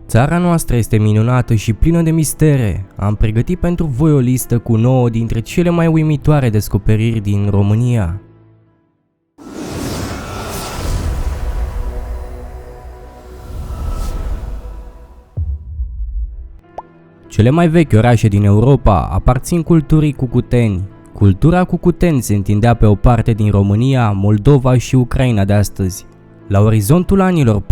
Țara noastră este minunată și plină de mistere. Am pregătit pentru voi o listă cu 9 dintre cele mai uimitoare descoperiri din România. Cele mai vechi orașe din Europa aparțin culturii cucuteni. Cultura cucuteni se întindea pe o parte din România, Moldova și Ucraina de astăzi. La orizontul anilor 4000-3500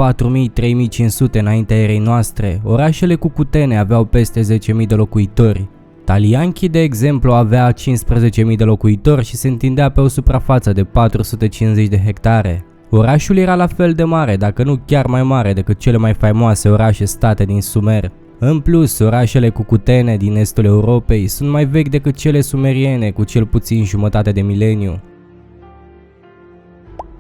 înaintea erei noastre, orașele cucutene aveau peste 10.000 de locuitori. Talianchi, de exemplu, avea 15.000 de locuitori și se întindea pe o suprafață de 450 de hectare. Orașul era la fel de mare, dacă nu chiar mai mare decât cele mai faimoase orașe-state din Sumer. În plus, orașele cucutene din estul Europei sunt mai vechi decât cele sumeriene cu cel puțin jumătate de mileniu.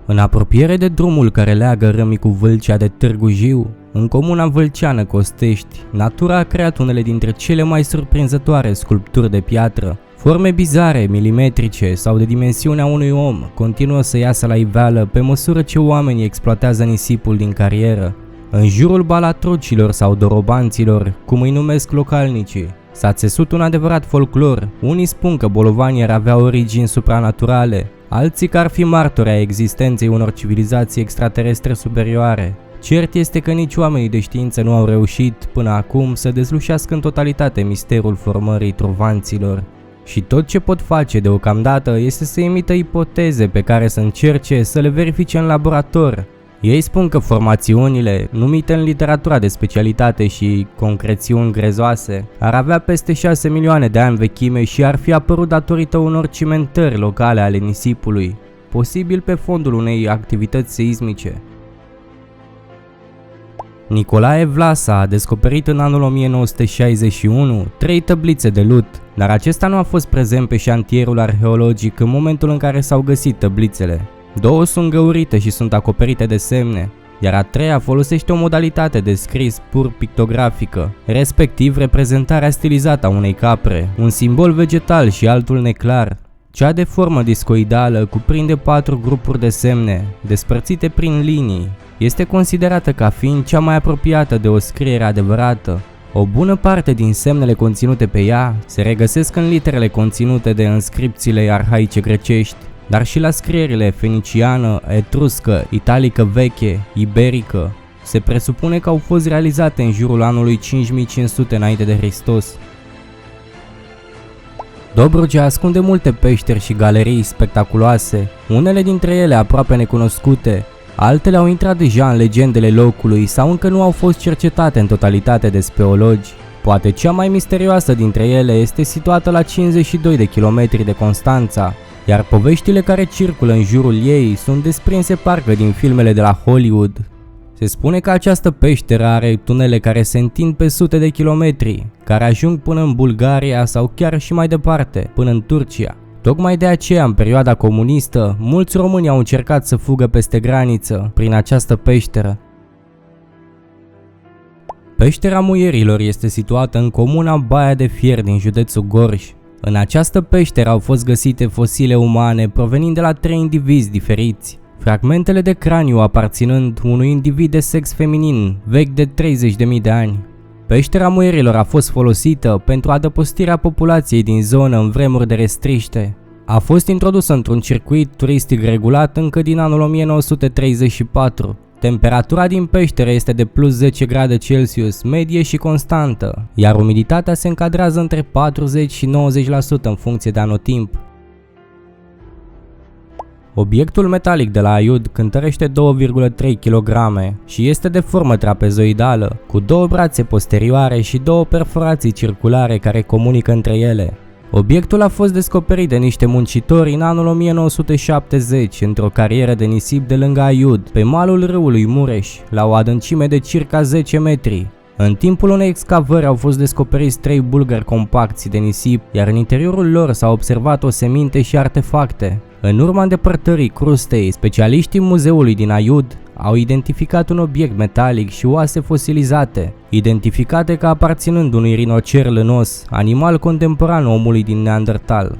În apropiere de drumul care leagă Râmnicu Vâlcea de Târgu Jiu, în comuna vâlceană Costești, natura a creat unele dintre cele mai surprinzătoare sculpturi de piatră. Forme bizare, milimetrice sau de dimensiunea unui om continuă să iasă la iveală pe măsură ce oamenii exploatează nisipul din carieră. În jurul balatrucilor sau dorobanților, cum îi numesc localnicii, s-a țesut un adevărat folclor. Unii spun că bolovanii ar avea origini supranaturale, alții că ar fi martori ai existenței unor civilizații extraterestre superioare. Cert este că nici oamenii de știință nu au reușit până acum să dezlușească în totalitate misterul formării trovanților. Și tot ce pot face deocamdată este să emită ipoteze pe care să încerce să le verifice în laborator. Ei spun că formațiunile, numite în literatura de specialitate și concrețiuni grezoase, ar avea peste 6 milioane de ani vechime și ar fi apărut datorită unor cimentări locale ale nisipului, posibil pe fondul unei activități seismice. Nicolae Vlasa a descoperit în anul 1961 3 tăblițe de lut, dar acesta nu a fost prezent pe șantierul arheologic în momentul în care s-au găsit tăblițele. 2 sunt găurite și sunt acoperite de semne, iar a 3-a folosește o modalitate de scris pur pictografică, respectiv reprezentarea stilizată a unei capre, un simbol vegetal și altul neclar. Cea de formă discoidală cuprinde 4 grupuri de semne, despărțite prin linii. Este considerată ca fiind cea mai apropiată de o scriere adevărată. O bună parte din semnele conținute pe ea se regăsesc în literele conținute de înscripțiile arhaice grecești, dar și la scrierile feniciană, etruscă, italică veche, iberică. Se presupune că au fost realizate în jurul anului 5500 înainte de Hristos. Dobrogea ascunde multe peșteri și galerii spectaculoase, unele dintre ele aproape necunoscute, altele au intrat deja în legendele locului sau încă nu au fost cercetate în totalitate de speologi. Poate cea mai misterioasă dintre ele este situată la 52 de kilometri de Constanța, iar poveștile care circulă în jurul ei sunt desprinse parcă din filmele de la Hollywood. Se spune că această peșteră are tunele care se întind pe sute de kilometri, care ajung până în Bulgaria sau chiar și mai departe, până în Turcia. Tocmai de aceea, în perioada comunistă, mulți români au încercat să fugă peste graniță prin această peșteră. Peștera Muierilor este situată în comuna Baia de Fier din județul Gorj. În această peșteră au fost găsite fosile umane provenind de la 3 indivizi diferiți, fragmentele de craniu aparținând unui individ de sex feminin vechi de 30.000 de ani. Peștera Muierilor a fost folosită pentru adăpostirea populației din zonă în vremuri de restriște. A fost introdusă într-un circuit turistic regulat încă din anul 1934. Temperatura din peșteră este de plus 10 grade Celsius, medie și constantă, iar umiditatea se încadrează între 40 și 90% în funcție de anotimp. Obiectul metalic de la Aiud cântărește 2,3 kg și este de formă trapezoidală, cu 2 brațe posterioare și 2 perforații circulare care comunică între ele. Obiectul a fost descoperit de niște muncitori în anul 1970 într-o carieră de nisip de lângă Aiud, pe malul râului Mureș, la o adâncime de circa 10 metri. În timpul unei excavări au fost descoperiți 3 bulgări compacți de nisip, iar în interiorul lor s-au observat oseminte și artefacte. În urma îndepărtării crustei, specialiștii muzeului din Aiud au identificat un obiect metalic și oase fosilizate, identificate ca aparținând unui rinocer lănos, animal contemporan omului din Neandertal.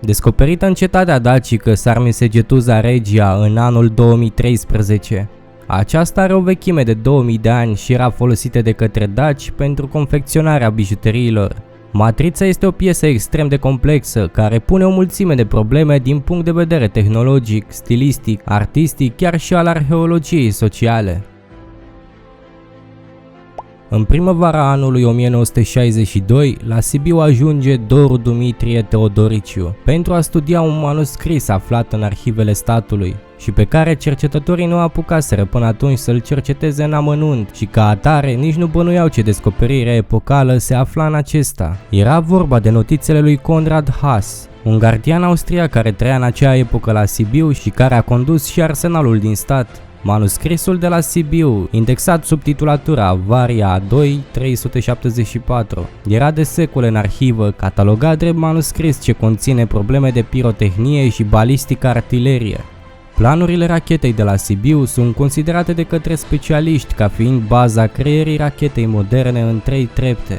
Descoperită în cetatea dacică Sarmisegetusa Regia în anul 2013, Aceasta are o vechime de 2000 de ani și era folosită de către daci pentru confecționarea bijuteriilor. Matrița este o piesă extrem de complexă, care pune o mulțime de probleme din punct de vedere tehnologic, stilistic, artistic, chiar și al arheologiei sociale. În primăvara anului 1962, la Sibiu ajunge Doru Dumitrie Teodoriciu pentru a studia un manuscris aflat în arhivele statului și pe care cercetătorii nu apucaseră până atunci să-l cerceteze în amănunt și ca atare nici nu bănuiau ce descoperire epocală se afla în acesta. Era vorba de notițele lui Conrad Haas, un gardian austriac care trăia în acea epocă la Sibiu și care a condus și arsenalul din stat. Manuscrisul de la Sibiu, indexat sub titulatura Varia A2 374, era de secole în arhivă, catalogat drept manuscris ce conține probleme de pirotehnie și balistică artilerie. Planurile rachetei de la Sibiu sunt considerate de către specialiști ca fiind baza creierii rachetei moderne în 3 trepte.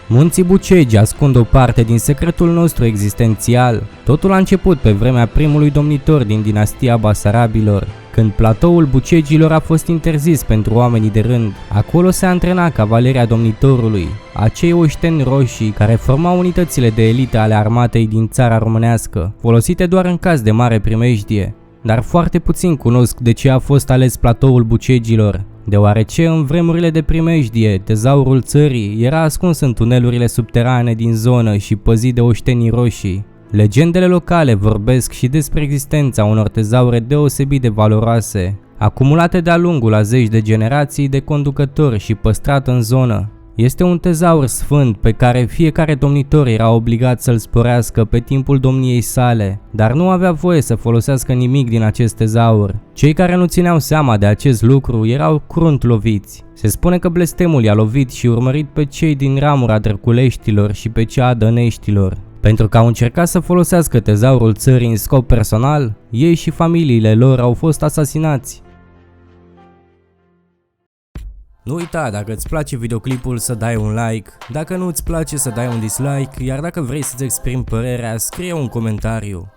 Munții Bucegi ascund o parte din secretul nostru existențial. Totul a început pe vremea primului domnitor din dinastia Basarabilor, când platoul Bucegilor a fost interzis pentru oamenii de rând. Acolo se antrena cavaleria domnitorului, acei oșteni roșii care formau unitățile de elită ale armatei din țara românească, folosite doar în caz de mare primejdie. Dar foarte puțin cunosc de ce a fost ales platoul Bucegilor, deoarece în vremurile de primejdie, tezaurul țării era ascuns în tunelurile subterane din zonă și păzit de oștenii roșii. Legendele locale vorbesc și despre existența unor tezaure deosebit de valoroase, acumulate de-a lungul a zeci de generații de conducători și păstrat în zonă. Este un tezaur sfânt pe care fiecare domnitor era obligat să-l sporească pe timpul domniei sale, dar nu avea voie să folosească nimic din acest tezaur. Cei care nu țineau seama de acest lucru erau crunt loviți. Se spune că blestemul i-a lovit și urmărit pe cei din ramura Drăculeștilor și pe cea a Dăneștilor. Pentru că au încercat să folosească tezaurul țării în scop personal, ei și familiile lor au fost asasinați. Nu uita, dacă îți place videoclipul, să dai un like, dacă nu îți place să dai un dislike, iar dacă vrei să-ți exprimi părerea, scrie un comentariu.